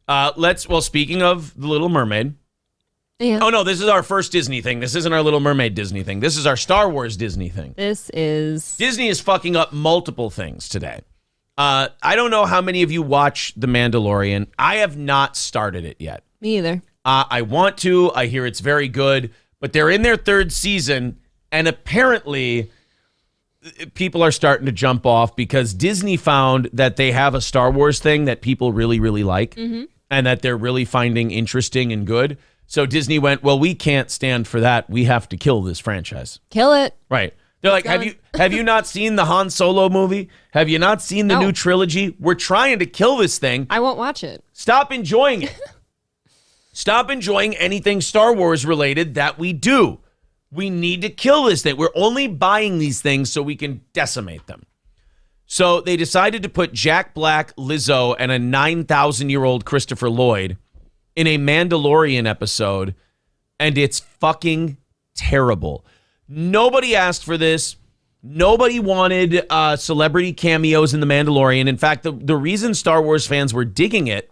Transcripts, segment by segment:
Speaking of The Little Mermaid. Yeah. Oh, no, this is our first Disney thing. This isn't our Little Mermaid Disney thing. This is our Star Wars Disney thing. Disney is fucking up multiple things today. I don't know how many of you watch The Mandalorian. I have not started it yet. Me either. I want to. I hear it's very good, but they're in their third season, and apparently people are starting to jump off because Disney found that they have a Star Wars thing that people really, really like, and that they're really finding interesting and good. So Disney went, well, we can't stand for that. We have to kill this franchise. Kill it. Right. They're like, have you not seen the Han Solo movie? Have you not seen the new trilogy? We're trying to kill this thing. I won't watch it. Stop enjoying it. Stop enjoying anything Star Wars related that we do. We need to kill this thing. We're only buying these things so we can decimate them. So they decided to put Jack Black, Lizzo, and a 9,000-year-old Christopher Lloyd in a Mandalorian episode, and it's fucking terrible. Nobody asked for this. Nobody wanted celebrity cameos in The Mandalorian. In fact, the reason Star Wars fans were digging it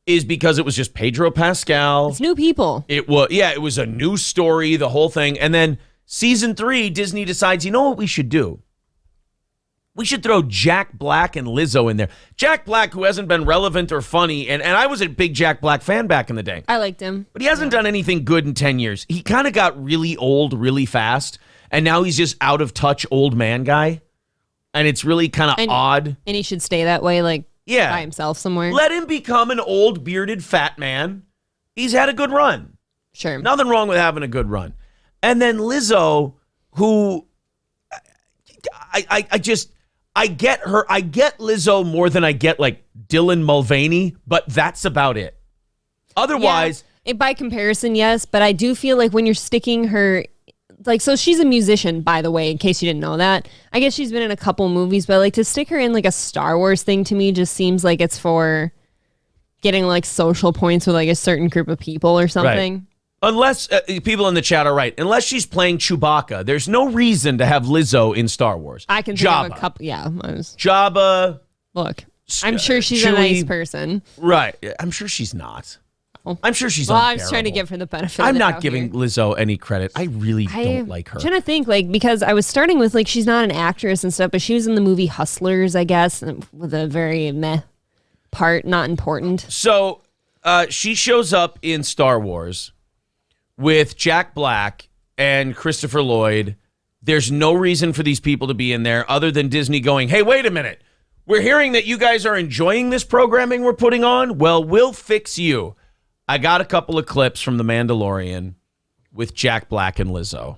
is because it was just Pedro Pascal. It's new people. It was a new story, the whole thing. And then season 3, Disney decides, you know what we should do? We should throw Jack Black and Lizzo in there. Jack Black, who hasn't been relevant or funny, and I was a big Jack Black fan back in the day. I liked him. But he hasn't done anything good in 10 years. He kind of got really old really fast, and now he's just out of touch old man guy. And it's really kind of odd. And he should stay that way, by himself somewhere. Let him become an old bearded fat man. He's had a good run. Sure. Nothing wrong with having a good run. And then Lizzo, who I get her. I get Lizzo more than I get Dylan Mulvaney, but that's about it. Otherwise, by comparison, yes, but I do feel like when you're sticking her, so she's a musician, by the way, in case you didn't know that. I guess she's been in a couple movies, but to stick her in a Star Wars thing to me just seems like it's for getting social points with a certain group of people or something. Right. Unless people in the chat are right. Unless she's playing Chewbacca, there's no reason to have Lizzo in Star Wars. I can think of a couple. Yeah. Jabba. Look, I'm sure she's Chewie, a nice person. Right. I'm sure she's not. Oh. I'm sure she's Well, unbearable. I'm trying to give her the benefit I'm of the not doubt giving here. Lizzo any credit. I really don't like her. I'm trying to think, because I was starting with, she's not an actress and stuff, but she was in the movie Hustlers, I guess, with a very meh part, not important. So she shows up in Star Wars with Jack Black and Christopher Lloyd. There's no reason for these people to be in there other than Disney going, hey, wait a minute. We're hearing that you guys are enjoying this programming we're putting on. Well, we'll fix you. I got a couple of clips from The Mandalorian with Jack Black and Lizzo.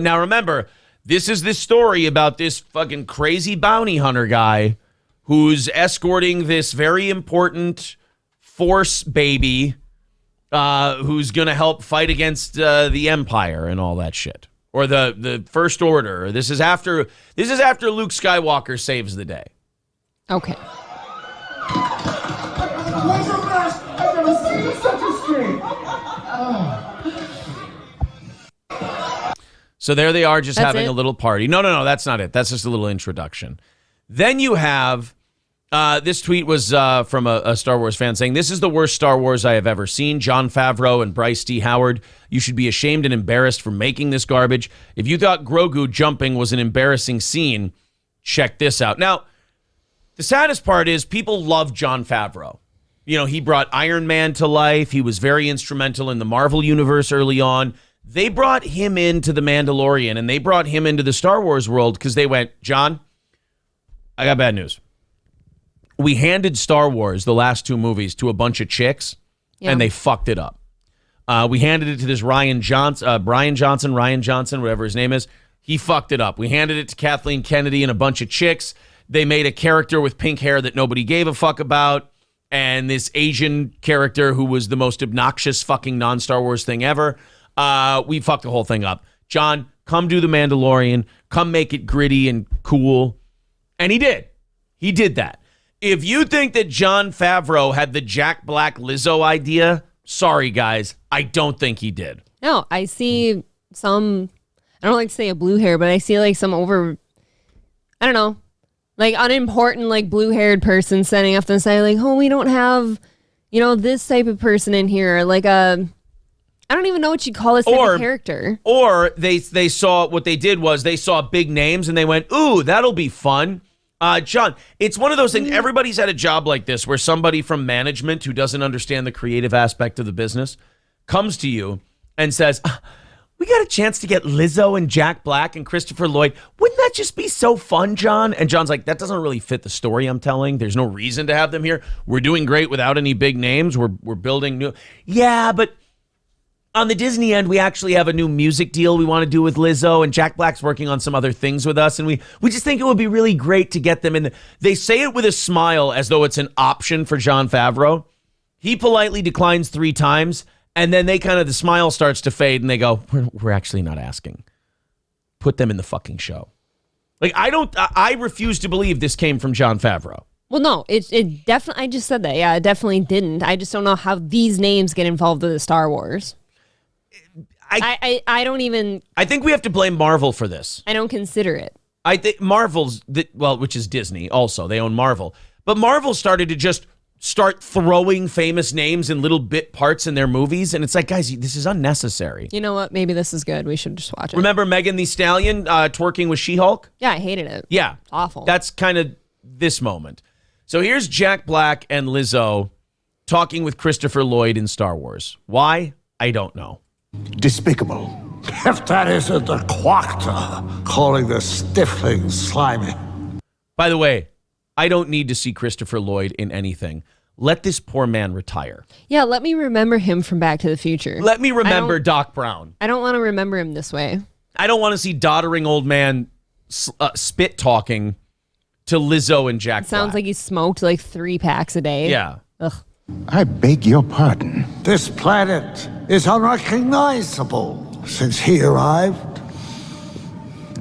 Now, remember, this is this story about this fucking crazy bounty hunter guy who's escorting this very important Force baby who's going to help fight against the Empire and all that shit. Or the First Order. This is after Luke Skywalker saves the day. Okay. I've never seen such a stream. So there they are, just That's having it? a little party. No, that's not it. That's just a little introduction. Then you have, this tweet was from a Star Wars fan saying, this is the worst Star Wars I have ever seen. Jon Favreau and Bryce D. Howard, you should be ashamed and embarrassed for making this garbage. If you thought Grogu jumping was an embarrassing scene, check this out. Now, the saddest part is people love Jon Favreau. He brought Iron Man to life. He was very instrumental in the Marvel universe early on. They brought him into The Mandalorian, and they brought him into the Star Wars world because they went, John, I got bad news. We handed Star Wars, the last 2 movies, to a bunch of chicks, and they fucked it up. We handed it to this Brian Johnson, whatever his name is. He fucked it up. We handed it to Kathleen Kennedy and a bunch of chicks. They made a character with pink hair that nobody gave a fuck about, and this Asian character who was the most obnoxious fucking non-Star Wars thing ever. We fucked the whole thing up. John, come do The Mandalorian. Come make it gritty and cool. And he did. He did that. If you think that Jon Favreau had the Jack Black Lizzo idea, sorry, guys. I don't think he did. No, I see some, I don't like to say a blue hair, but I see some over, I don't know, unimportant, blue-haired person standing up and saying, oh, we don't have, You know, this type of person in here, like I don't even know what you call this type of character. Or they saw, what they did was they saw big names and they went, ooh, that'll be fun. John, it's one of those things, everybody's had a job like this where somebody from management who doesn't understand the creative aspect of the business comes to you and says, we got a chance to get Lizzo and Jack Black and Christopher Lloyd. Wouldn't that just be so fun, John? And John's like, that doesn't really fit the story I'm telling. There's no reason to have them here. We're doing great without any big names. We're building new. Yeah, but on the Disney end, we actually have a new music deal we want to do with Lizzo, and Jack Black's working on some other things with us, and we just think it would be really great to get them in. They say it with a smile as though it's an option for Jon Favreau. He politely declines 3 times, and then they kind of, the smile starts to fade, and they go, we're actually not asking. Put them in the fucking show. Like, I refuse to believe this came from Jon Favreau. Well, no, it definitely, I just said that. Yeah, it definitely didn't. I just don't know how these names get involved with the Star Wars. I don't even. I think we have to blame Marvel for this. I don't consider it. I think Marvel's, which is Disney also. They own Marvel. But Marvel started to just start throwing famous names in little bit parts in their movies. And it's like, guys, this is unnecessary. You know what? Maybe this is good. We should just watch it. Remember Megan Thee Stallion twerking with She-Hulk? Yeah, I hated it. Yeah. It's awful. That's kind of this moment. So here's Jack Black and Lizzo talking with Christopher Lloyd in Star Wars. Why? I don't know. Despicable. If that isn't a quacta, calling the stifling slimy. By the way, I don't need to see Christopher Lloyd in anything. Let this poor man retire. Yeah, let me remember him from Back to the Future. Let me remember Doc Brown. I don't want to remember him this way. I don't want to see doddering old man spit talking to Lizzo and Jack Black. Sounds like he smoked like 3 packs a day. Yeah. Ugh. I beg your pardon. This planet is unrecognizable since he arrived.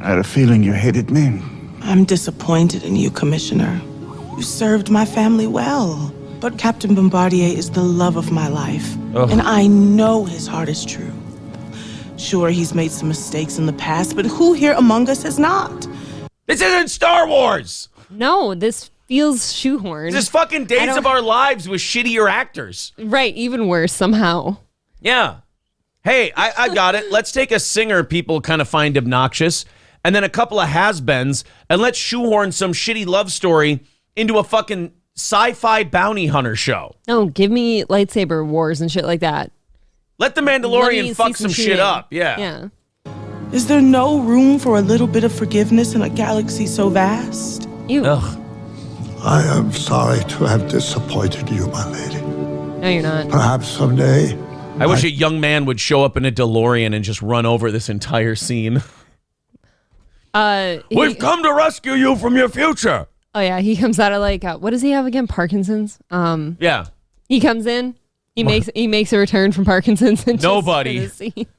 I had a feeling you hated me. I'm disappointed in you, Commissioner. You served my family well. But Captain Bombardier is the love of my life. Ugh. And I know his heart is true. Sure, he's made some mistakes in the past, but who here among us has not? This isn't Star Wars. No, this feels shoehorned. This is fucking Days of Our Lives with shittier actors. Right, even worse somehow. Yeah. Hey, I got it. Let's take a singer people kind of find obnoxious, and then a couple of has-beens, and let's shoehorn some shitty love story into a fucking sci-fi bounty hunter show. No, give me lightsaber wars and shit like that. Let the Mandalorian fuck some shit up. Yeah. Yeah. Is there no room for a little bit of forgiveness in a galaxy so vast? Ew. Ugh. I am sorry to have disappointed you, my lady. No, you're not. Perhaps someday. I wish a young man would show up in a DeLorean and just run over this entire scene. We've come to rescue you from your future. Oh yeah, he comes out of like what does he have again? Parkinson's. Yeah. He comes in. He makes a return from Parkinson's. And Nobody,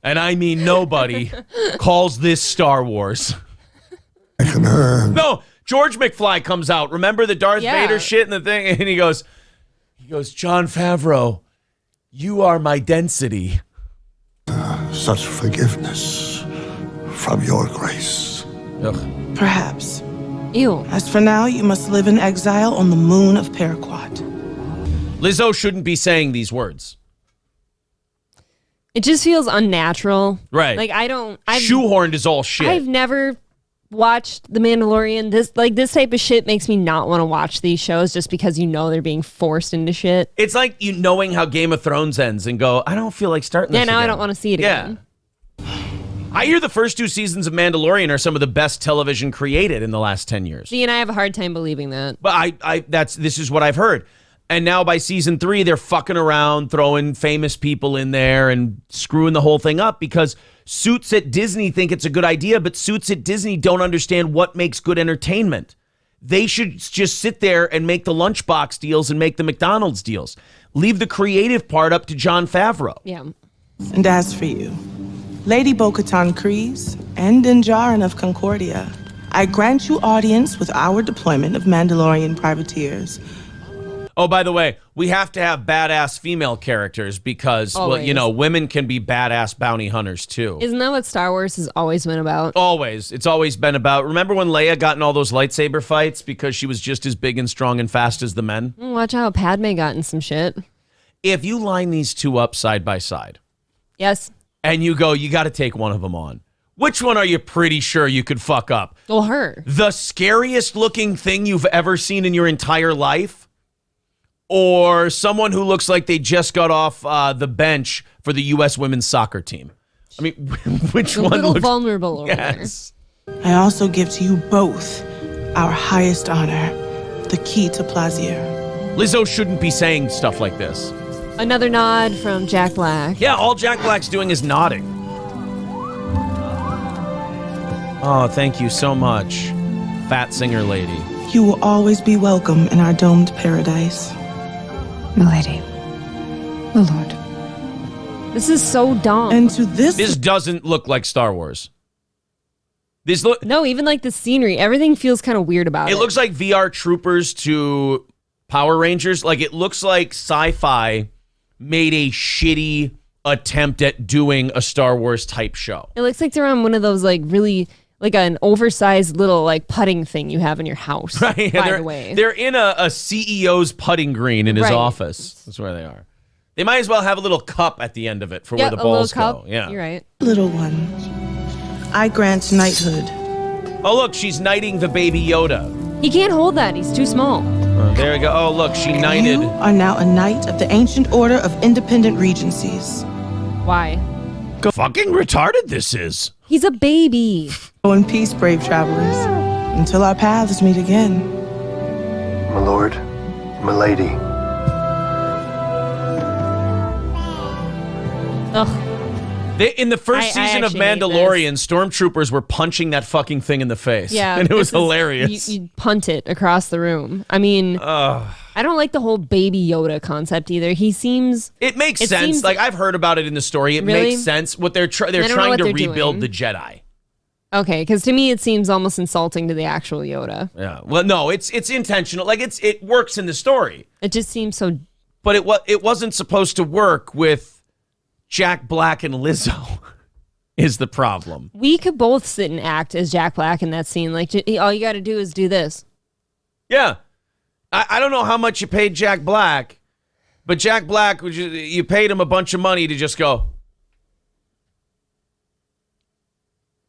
and I mean nobody, calls this Star Wars. I can earn. No, George McFly comes out. Remember the Darth Vader shit and the thing? And he goes, Jon Favreau, you are my density. Such forgiveness from your grace. Ugh. Perhaps. Ew. As for now, you must live in exile on the moon of Paraquat. Lizzo shouldn't be saying these words. It just feels unnatural. Right. Like shoehorned is all shit. I've never watched The Mandalorian. This type of shit makes me not want to watch these shows just because you know they're being forced into shit. It's like you knowing how Game of Thrones ends and go, I don't feel like starting this Yeah, now again. I don't want to see it again. I hear the first 2 seasons of Mandalorian are some of the best television created in the last 10 years. See, and I have a hard time believing that. But this is what I've heard. And now by season 3, they're fucking around, throwing famous people in there and screwing the whole thing up because suits at Disney think it's a good idea, but suits at Disney don't understand what makes good entertainment. They should just sit there and make the lunchbox deals and make the McDonald's deals. Leave the creative part up to Jon Favreau. Yeah. And as for you, Lady Bo-Katan Kryze and Din Djarin of Concordia, I grant you audience with our deployment of Mandalorian privateers. Oh, by the way, we have to have badass female characters because, women can be badass bounty hunters too. Isn't that what Star Wars has always been about? Always. It's always been about, remember when Leia got in all those lightsaber fights because she was just as big and strong and fast as the men? Watch out, Padme got in some shit. If you line these two up side by side Yes. and you go, you got to take one of them on. Which one are you pretty sure you could fuck up? Well, her. The scariest looking thing you've ever seen in your entire life? Or someone who looks like they just got off the bench for the U.S. women's soccer team? I mean, which A one little looks... vulnerable over Yes. I also give to you both our highest honor, the key to Plaisir. Lizzo shouldn't be saying stuff like this. there. Another nod from Jack Black. Yeah, all Jack Black's doing is nodding. Oh, thank you so much, fat singer lady. You will always be welcome in our domed paradise. Milady. Oh, Lord. This is so dumb. And to this Doesn't look like Star Wars. No, even like the scenery, everything feels kind of weird about it. It looks like VR Troopers to Power Rangers. Like, it looks like sci-fi made a shitty attempt at doing a Star Wars type show. It looks like they're on one of those like really like an oversized little like putting thing you have in your house. Right? By the way, They're in a CEO's putting green in his Right. office. That's where they are. They might as well have a little cup at the end of it for where yeah, the a little balls cup. go. Yeah. You're right. little one, I grant knighthood. Oh, look, she's knighting the baby Yoda. He can't hold that. He's too small. There we go. Oh, look, she knighted. You are now a knight of the ancient order of independent regencies. Why? Fucking retarded this is. He's a baby. Go in peace, brave travelers, until our paths meet again. My lord, my lady. Ugh. In the first I season of actually hate Mandalorian, stormtroopers were punching that fucking thing in the face. Yeah. And it was this is- hilarious. You punt it across the room. I mean, I don't like the whole baby Yoda concept either. He seems. It makes It sense. seems- Like, I've heard about it in the story. It Really? makes sense. What they're I don't they're know trying what to they're rebuild doing. the Jedi. Okay, because to me it seems almost insulting to the actual Yoda. Yeah. Well, no, it's intentional. Like, it works in the story, It just seems so. but it wasn't supposed to work with Jack Black and Lizzo. Is the problem? We could both sit and act as Jack Black in that scene. Like, all you got to do is do this. Yeah. I don't know how much you paid Jack Black, but Jack Black, you paid him a bunch of money to just go.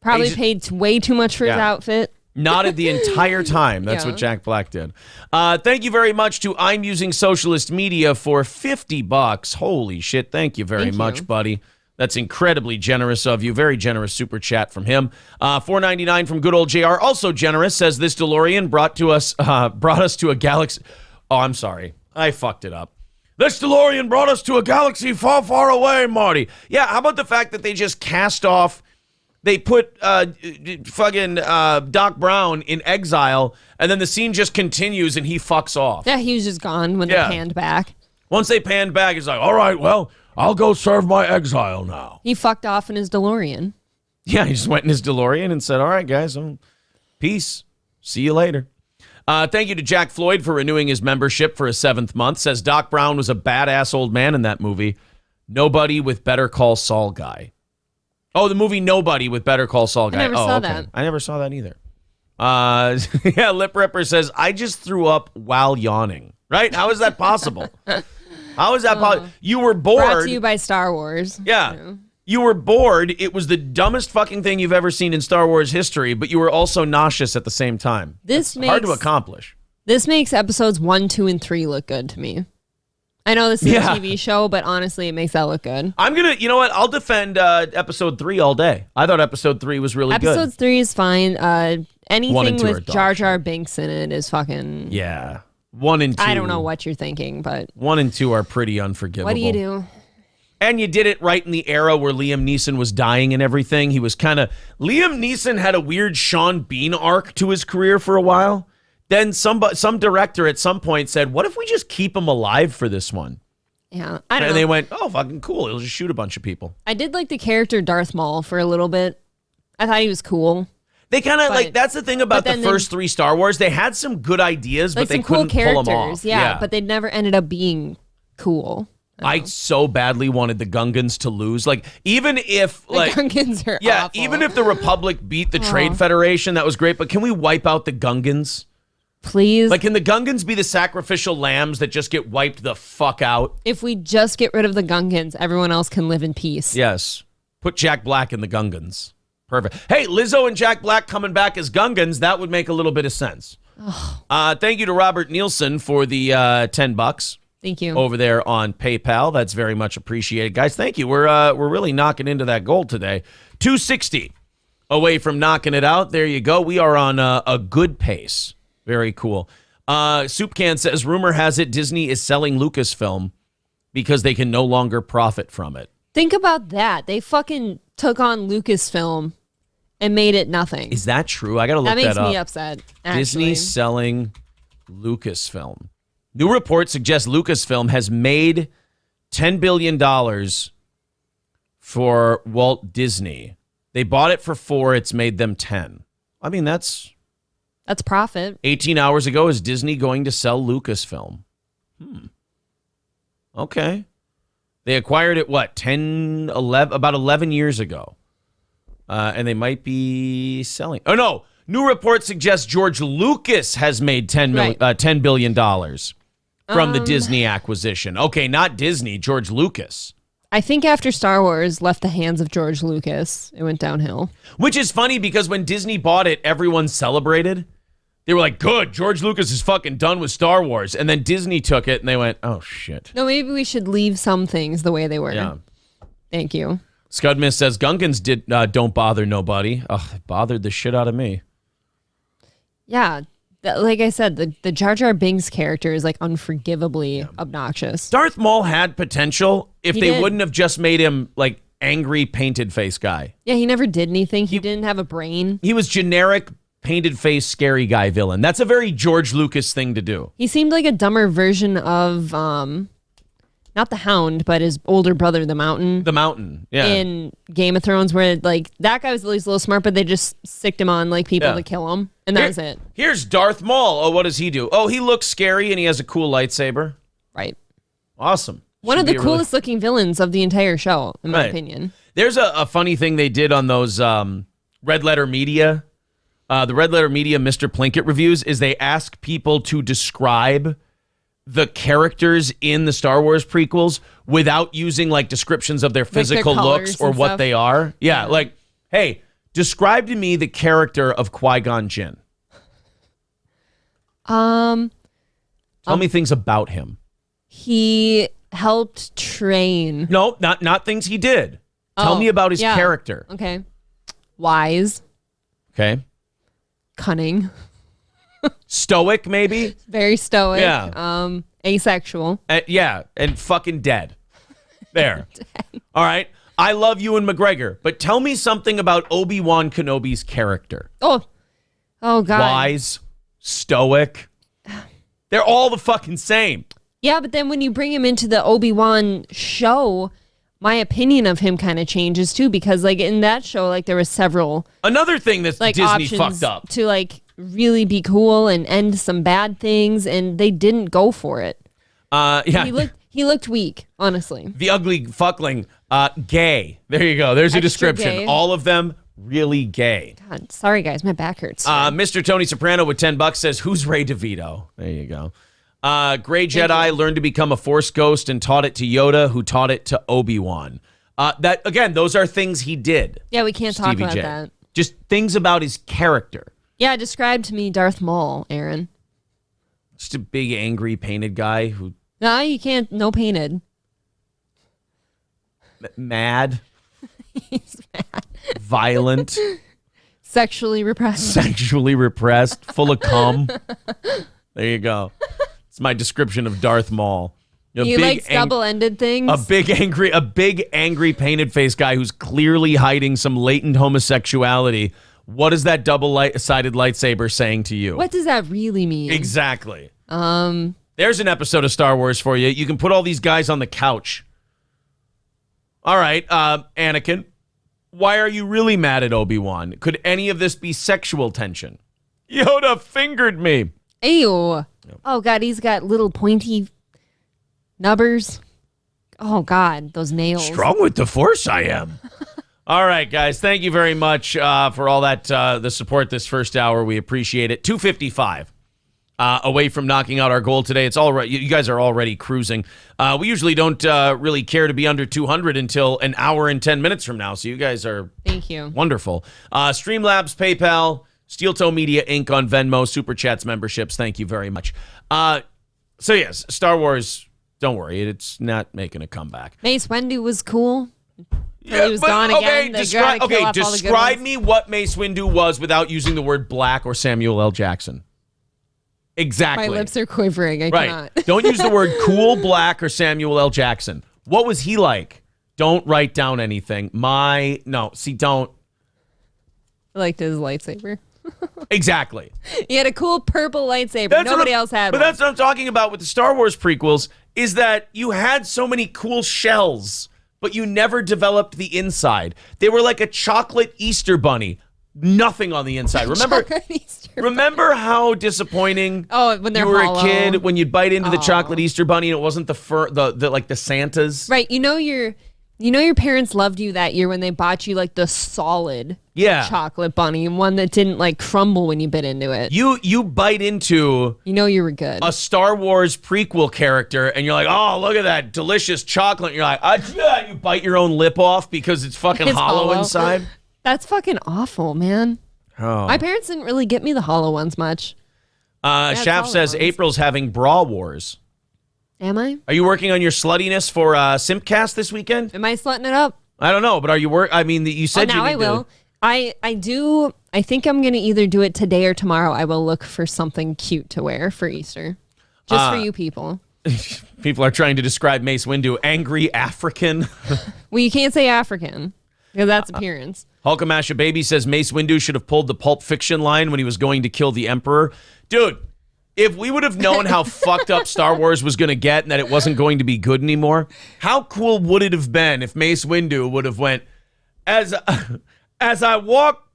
Probably He's- paid way too much for his Yeah. outfit. Nodded the entire time. That's Yeah. what Jack Black did. Thank you very much to I'm Using Socialist Media for $50. Holy shit. Thank you very Thank much, you. buddy. That's incredibly generous of you. Very generous super chat from him. $4.99 from good old JR. Also generous, says this DeLorean brought us to a galaxy. Oh, I'm sorry. I fucked it up. This DeLorean brought us to a galaxy far, far away, Marty. Yeah, how about the fact that they just cast off. They put fucking Doc Brown in exile, and then the scene just continues, and he fucks off. Yeah, he was just gone when Yeah. they panned back. Once they panned back, it's like, all right, well, I'll go serve my exile now. He fucked off in his DeLorean. Yeah, he just went in his DeLorean and said, all right, guys, peace. See you later. Thank you to Jack Floyd for renewing his membership for a 7th month. Says Doc Brown was a badass old man in that movie. Nobody with Better Call Saul guy. Oh, the movie Nobody with Better Call Saul guy. never oh, saw okay. that. I never saw that either. Yeah, Lip Ripper says, I just threw up while yawning. Right? How is that possible? How is that possible? You were bored. Brought to you by Star Wars. Yeah. You know. You were bored. It was the dumbest fucking thing you've ever seen in Star Wars history, but you were also nauseous at the same time. This It's hard to makes- accomplish. This makes episodes 1, 2, and 3 look good to me. I know this is Yeah. a TV show, but honestly, it makes that look good. I'm going to, you know what? I'll defend episode 3 all day. I thought episode 3 was really Episode good. 3 is fine. 1 Anything and 2 are with dog Jar shit. Jar Binks in it is fucking. Yeah. 1 and 2. I don't know what you're thinking, but 1 and 2 are pretty unforgivable. what do you do? And you did it right in the era where Liam Neeson was dying and everything. He was Liam Neeson had a weird Sean Bean arc to his career for a while. Then some director at some point said, what if we just keep him alive for this one? Yeah, I don't And know. they went, oh, fucking cool. He'll just shoot a bunch of people. I did like the character Darth Maul for a little bit. I thought he was cool. They kind of But- that's the thing about but the then first 3 Star Wars. They had some good ideas, Like but they some cool couldn't pull them characters. off. Yeah, but they never ended up being cool. I so badly wanted the Gungans to lose. Like, even if, The like, Gungans are yeah, awful. even if the Republic beat the Trade Federation, that was great. But can we wipe out the Gungans? Please. Like, can the Gungans be the sacrificial lambs that just get wiped the fuck out? If we just get rid of the Gungans, everyone else can live in peace. Yes. Put Jack Black in the Gungans. Perfect. Hey, Lizzo and Jack Black coming back as Gungans. That would make a little bit of sense. Thank you to Robert Nielsen for the $10 Thank you. over there on PayPal. That's very much appreciated, guys. Thank you. We're really knocking into that goal today. 260 away from knocking it out. There you go. We are on a good pace. Very cool. Soup Can says, rumor has it Disney is selling Lucasfilm because they can no longer profit from it. Think about that. They fucking took on Lucasfilm and made it nothing. Is that true? I got to look that up. That makes me upset, actually. Disney selling Lucasfilm. New reports suggest Lucasfilm has made $10 billion for Walt Disney. They bought it for 4. It's made them 10. I mean, that's profit. 18 hours ago, is Disney going to sell Lucasfilm? Okay. They acquired it, what, 10, 11, about 11 years ago. And they might be selling. Oh, no. New reports suggest George Lucas has made $10 billion from the Disney acquisition. Okay, not Disney, George Lucas. I think after Star Wars left the hands of George Lucas, it went downhill. Which is funny because when Disney bought it, everyone celebrated. They were like, good, George Lucas is fucking done with Star Wars. And then Disney took it and they went, oh, shit. No, maybe we should leave some things the way they were. Yeah. Thank you. Scudmiss says, Gungans don't bother nobody. Ugh, it bothered the shit out of me. Yeah. Like I said, the Jar Jar Binks character is like unforgivably obnoxious. Darth Maul had potential if He they did. wouldn't have just made him like angry painted face guy. Yeah, he never did anything. He didn't have a brain. He was generic painted face scary guy villain. That's a very George Lucas thing to do. He seemed like a dumber version of not the Hound, but his older brother, the Mountain. The Mountain, yeah. In Game of Thrones, where like that guy was at least a little smart, but they just sicked him on like people to kill him, and that was it. Here's Darth Maul. Oh, what does he do? Oh, he looks scary and he has a cool lightsaber. Right. Awesome. One of Should the be coolest looking villains of the entire show, in my Right. opinion. There's a funny thing they did on those Red Letter Media. The Red Letter Media Mr. Plinkett reviews is they ask people to describe the characters in the Star Wars prequels without using like descriptions of their physical looks or and what stuff. they are. Yeah, like, hey, describe to me the character of Qui-Gon Jinn. Tell me things about him. He helped train. No, not things he did. Tell me about his character. Okay. Wise. Okay. Cunning. Stoic, maybe? Very stoic. Yeah. Asexual. Yeah, and fucking dead. There. All right. I love Ewan McGregor, but tell me something about Obi-Wan Kenobi's character. Oh God. Wise, stoic. They're all the fucking same. Yeah, but then when you bring him into the Obi-Wan show, my opinion of him kind of changes too, because like in that show, like there were several Another thing that like Disney options fucked up. to like really be cool and end some bad things, and they didn't go for it. Yeah. He looked weak, honestly. The ugly fuckling, gay. There you go. There's a Extra description. gay. All of them really gay. God, sorry guys, my back hurts. Mr. Tony Soprano with $10 says, who's Ray DeVito? There you go. Gray Jedi learned to become a Force ghost and taught it to Yoda, who taught it to Obi-Wan. That again, those are things he did. Yeah, we can't talk Stevie about J. that. Just things about his character. Yeah, describe to me Darth Maul, Aaron. Just a big, angry, painted guy who No, you can't. No painted. mad, He's mad. violent, Sexually repressed. sexually repressed, full of cum. There you go. It's my description of Darth Maul. He likes double-ended things. A big angry painted face guy who's clearly hiding some latent homosexuality. What is that double-sided lightsaber saying to you? What does that really mean? Exactly. There's an episode of Star Wars for you. You can put all these guys on the couch. All right, Anakin, why are you really mad at Obi-Wan? Could any of this be sexual tension? Yoda fingered me. Ew. Oh, God, he's got little pointy nubbers. Oh, God, those nails. Strong with the Force I am. All right, guys, thank you very much for all that, the support this first hour. We appreciate it. 2:55 away from knocking out our goal today. It's all right. You guys are already cruising. We usually don't really care to be under 200 until an hour and 10 minutes from now. So you guys are Thank you. Wonderful. Streamlabs, PayPal, Steel Toe Media Inc. on Venmo, Super Chats, memberships. Thank you very much. So yes, Star Wars, don't worry. It's not making a comeback. Mace Windu was cool. He was gone again. Describe me what Mace Windu was without using the word black or Samuel L. Jackson. Exactly. My lips are quivering. I cannot. Don't use the word cool, black, or Samuel L. Jackson. What was he like? Don't write down anything. Don't. I liked his lightsaber. Exactly. He had a cool purple lightsaber. Nobody else had one. But that's what I'm talking about with the Star Wars prequels, is that you had so many cool shells, but you never developed the inside. They were like a chocolate Easter bunny. Nothing on the inside. Remember how disappointing when they're you were hollow. a kid when you'd bite into the chocolate Easter bunny and it wasn't the fur, the Santas? Right. You know your parents loved you that year when they bought you like the solid chocolate bunny, one that didn't like crumble when you bit into it. You bite into you were good. A Star Wars prequel character and you're like, oh, look at that delicious chocolate. And you're like, you bite your own lip off because it's fucking hollow inside. That's fucking awful, man. Oh. My parents didn't really get me the hollow ones much. Shaft says April's having bra wars. Am I? Are you working on your sluttiness for Simpcast this weekend? Am I slutting it up? I don't know, but are you you said you now I will. I do. I think I'm going to either do it today or tomorrow. I will look for something cute to wear for Easter. Just for you people. People are trying to describe Mace Windu angry African. Well, you can't say African because that's appearance. Hulkamasha Baby says Mace Windu should have pulled the Pulp Fiction line when he was going to kill the Emperor. Dude, if we would have known how fucked up Star Wars was going to get and that it wasn't going to be good anymore, how cool would it have been if Mace Windu would have went, as I walk,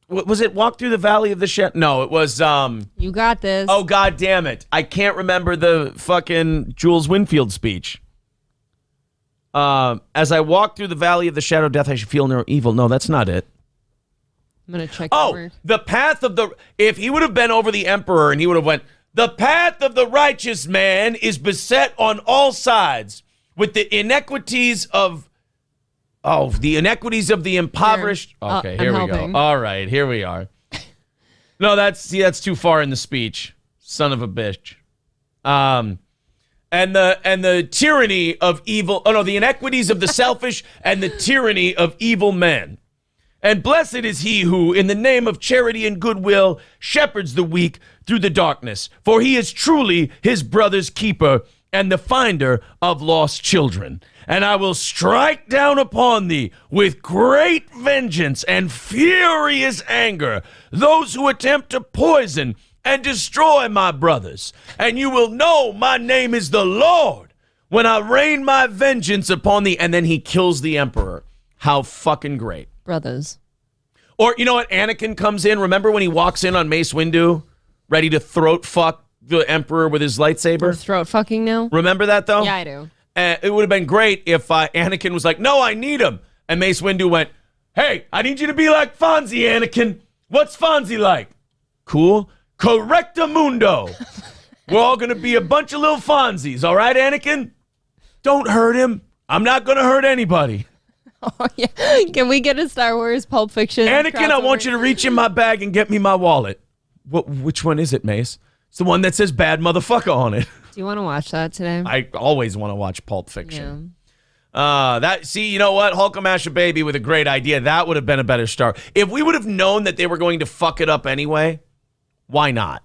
was it Walk Through the Valley of the Shadow? No, it was, You got this. Oh, God damn it. I can't remember the fucking Jules Winfield speech. As I walk through the valley of the shadow of death, I should feel no evil. No, that's not it. I'm going to check. The path of the... If he would have been over the Emperor and he would have went, the path of the righteous man is beset on all sides with the inequities of... the inequities of the impoverished... Okay, here we go. All right, here we are. No, that's too far in the speech. Son of a bitch. And the tyranny of evil, the inequities of the selfish and the tyranny of evil men. And blessed is he who, in the name of charity and goodwill, shepherds the weak through the darkness, for he is truly his brother's keeper and the finder of lost children. And I will strike down upon thee with great vengeance and furious anger those who attempt to poison and destroy my brothers. And you will know my name is the Lord when I rain my vengeance upon thee. And then he kills the Emperor. How fucking great. Brothers. Or you know what? Anakin comes in. Remember when he walks in on Mace Windu, ready to throat fuck the Emperor with his lightsaber? We're throat fucking now? Remember that though? Yeah, I do. It would have been great if Anakin was like, no, I need him. And Mace Windu went, hey, I need you to be like Fonzie, Anakin. What's Fonzie like? Cool. Correctamundo. We're all going to be a bunch of little Fonzies, all right, Anakin? Don't hurt him. I'm not going to hurt anybody. Oh, yeah. Can we get a Star Wars Pulp Fiction Anakin, crossover? I want you to reach in my bag and get me my wallet. Which one is it, Mace? It's the one that says bad motherfucker on it. Do you want to watch that today? I always want to watch Pulp Fiction. Yeah. You know what? Hulkamasha Baby with a great idea. That would have been a better start. If we would have known that they were going to fuck it up anyway, why not?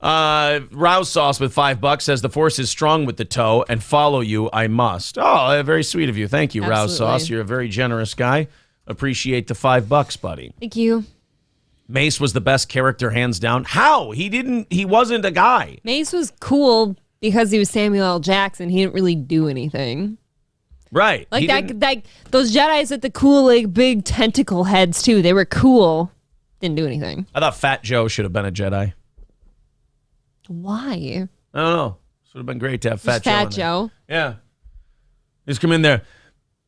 Rouse Sauce with $5 says the force is strong with the toe and follow you I must. Oh, very sweet of you. Thank you, Rouse Sauce. You're a very generous guy. Appreciate the $5, buddy. Thank you. Mace was the best character hands down. How? He wasn't a guy. Mace was cool because he was Samuel L. Jackson. He didn't really do anything. Right. Like those Jedis with the cool like big tentacle heads too. They were cool. Didn't do anything. I thought Fat Joe should have been a Jedi. Why? I don't know. This would have been great to have Fat Joe. Fat Joe. Yeah. Just come in there.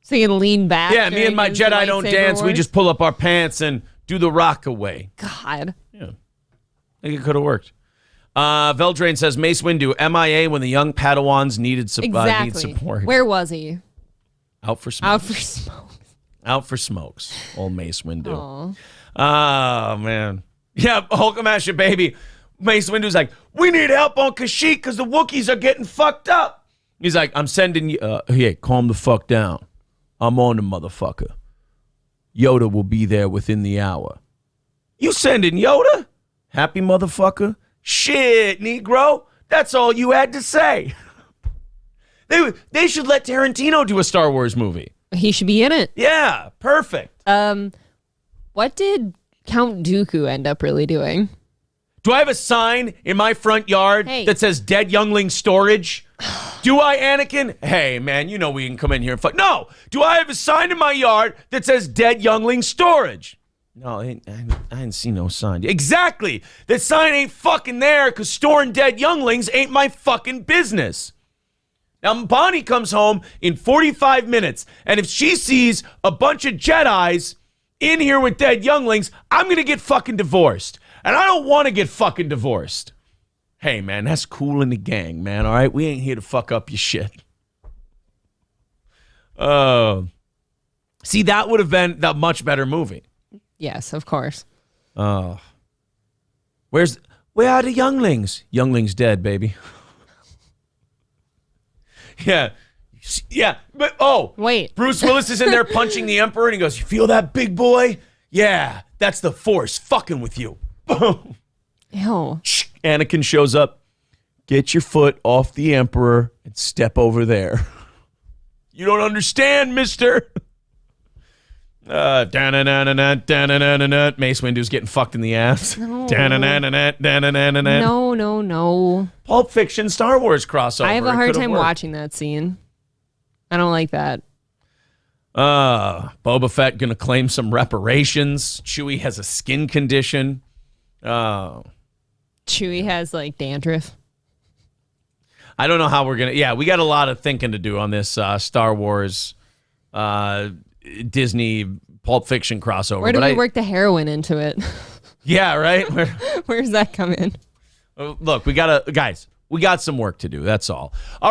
So you can lean back. Yeah, me and my Jedi don't dance. Wars? We just pull up our pants and do the rock away. God. Yeah. I think it could have worked. Veldrain says Mace Windu MIA when the young Padawans needed need support. Where was he? Out for smokes. Out for smoke. Out for smokes. Old Mace Windu. Aw. Oh, man. Yeah, Hulkamash your baby. Mace Windu's like, we need help on Kashyyyk because the Wookiees are getting fucked up. He's like, I'm sending you. Hey, calm the fuck down. I'm on the motherfucker. Yoda will be there within the hour. You sending Yoda? Happy motherfucker? Shit, Negro. That's all you had to say. They should let Tarantino do a Star Wars movie. He should be in it. Yeah, perfect. What did Count Dooku end up really doing? Do I have a sign in my front yard that says Dead Youngling Storage? Do I, Anakin? Hey, man, you know we can come in here and fuck. No! Do I have a sign in my yard that says Dead Youngling Storage? No, I didn't see no sign. Exactly! That sign ain't fucking there because storing dead younglings ain't my fucking business. Now, Bonnie comes home in 45 minutes, and if she sees a bunch of Jedis in here with dead younglings, I'm going to get fucking divorced. And I don't want to get fucking divorced. Hey, man, that's cool in the gang, man, all right? We ain't here to fuck up your shit. See, that would have been the much better movie. Yes, of course. Where are the younglings? Younglings dead, baby. Yeah, but wait. Bruce Willis is in there punching the Emperor, and he goes, "You feel that, big boy? Yeah, that's the Force fucking with you." Boom. Ew. Anakin shows up. Get your foot off the Emperor and step over there. You don't understand, mister. Mace Windu's getting fucked in the ass. No. No. Pulp Fiction Star Wars crossover. I have a hard time watching that scene. I don't like that. Boba Fett gonna claim some reparations. Chewie has a skin condition. Chewie has like dandruff. I don't know how we're gonna. Yeah, we got a lot of thinking to do on this Star Wars, Disney Pulp Fiction crossover. Where do we work the heroin into it? Yeah, right. Where's that come in? Look, we got some work to do. That's all. All right.